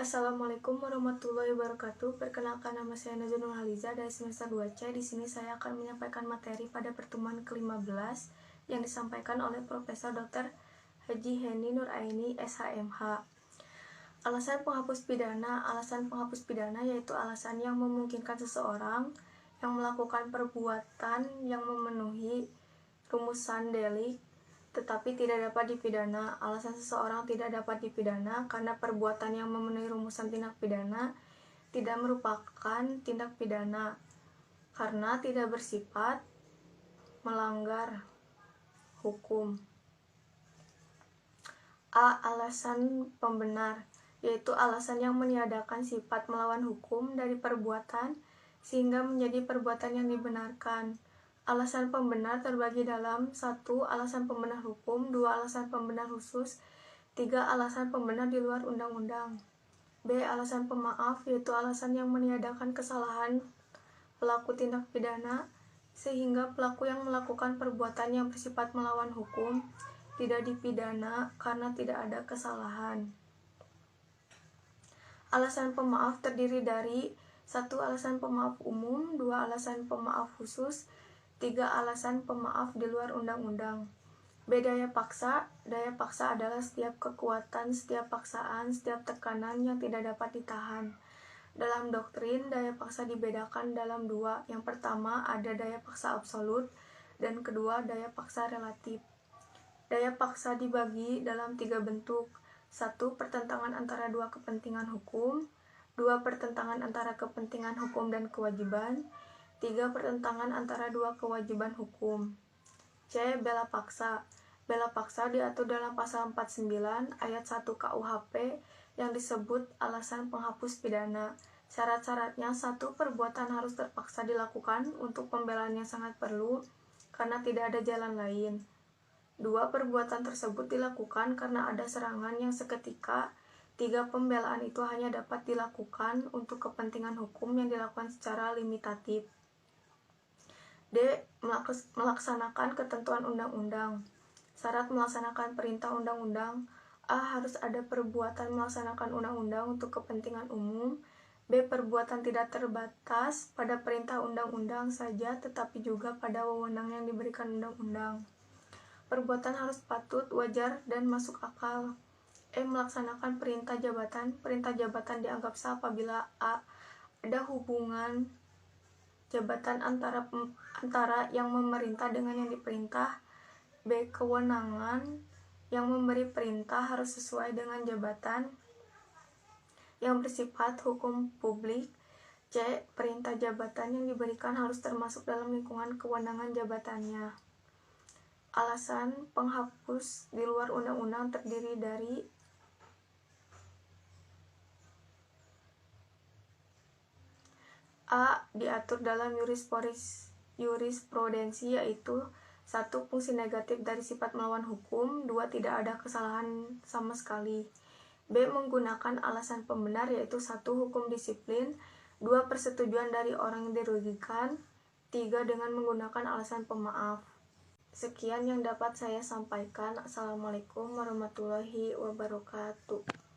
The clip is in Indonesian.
Assalamualaikum warahmatullahi wabarakatuh. Perkenalkan, nama saya Najwa Nurhaliza dari semester 2C. Di sini saya akan menyampaikan materi pada pertemuan ke-15 yang disampaikan oleh Profesor Dr. Haji Heni Nuraini, SHMH. Alasan penghapus pidana. Alasan penghapus pidana yaitu alasan yang memungkinkan seseorang yang melakukan perbuatan yang memenuhi rumusan delik tetapi tidak dapat dipidana. Alasan seseorang tidak dapat dipidana karena perbuatan yang memenuhi rumusan tindak pidana tidak merupakan tindak pidana karena tidak bersifat melanggar hukum. A. Alasan pembenar, yaitu alasan yang meniadakan sifat melawan hukum dari perbuatan sehingga menjadi perbuatan yang dibenarkan. Alasan pembenar terbagi dalam 1. Alasan pembenar hukum, 2. Alasan pembenar khusus, 3. Alasan pembenar di luar undang-undang. B. Alasan pemaaf, yaitu alasan yang meniadakan kesalahan pelaku tindak pidana sehingga pelaku yang melakukan perbuatan yang bersifat melawan hukum tidak dipidana karena tidak ada kesalahan. Alasan pemaaf terdiri dari 1. Alasan pemaaf umum, 2. Alasan pemaaf khusus, 3. Alasan pemaaf di luar undang-undang. B. Daya paksa. Daya paksa adalah setiap kekuatan, setiap paksaan, setiap tekanan yang tidak dapat ditahan. Dalam doktrin, daya paksa dibedakan dalam dua. Yang pertama ada daya paksa absolut, dan kedua daya paksa relatif. Daya paksa dibagi dalam 3 bentuk. 1. Pertentangan antara dua kepentingan hukum. 2. Pertentangan antara kepentingan hukum dan kewajiban. 3. Pertentangan antara dua kewajiban hukum. C. Bela paksa. Bela paksa diatur dalam pasal 49 ayat 1 KUHP yang disebut alasan penghapus pidana. Syarat-syaratnya: 1. Perbuatan harus terpaksa dilakukan untuk pembelaan yang sangat perlu karena tidak ada jalan lain. 2. Perbuatan tersebut dilakukan karena ada serangan yang seketika. 3. Pembelaan itu hanya dapat dilakukan untuk kepentingan hukum yang dilakukan secara limitatif. D. Melaksanakan ketentuan undang-undang. Syarat melaksanakan perintah undang-undang: A. Harus ada perbuatan melaksanakan undang-undang untuk kepentingan umum. B. Perbuatan tidak terbatas pada perintah undang-undang saja, tetapi juga pada wewenang yang diberikan undang-undang. Perbuatan harus patut, wajar, dan masuk akal. E. Melaksanakan perintah jabatan. Perintah jabatan dianggap sah apabila A. Ada hubungan jabatan antara yang memerintah dengan yang diperintah. B. Kewenangan yang memberi perintah harus sesuai dengan jabatan yang bersifat hukum publik. C. Perintah jabatan yang diberikan harus termasuk dalam lingkungan kewenangan jabatannya. Alasan penghapus di luar undang-undang terdiri dari A. Diatur dalam jurisprudensi, yaitu 1. Fungsi negatif dari sifat melawan hukum. 2. Tidak ada kesalahan sama sekali. B. Menggunakan alasan pembenar, yaitu 1. Hukum disiplin. 2. Persetujuan dari orang yang dirugikan. 3. Dengan menggunakan alasan pemaaf. Sekian yang dapat saya sampaikan. Assalamualaikum warahmatullahi wabarakatuh.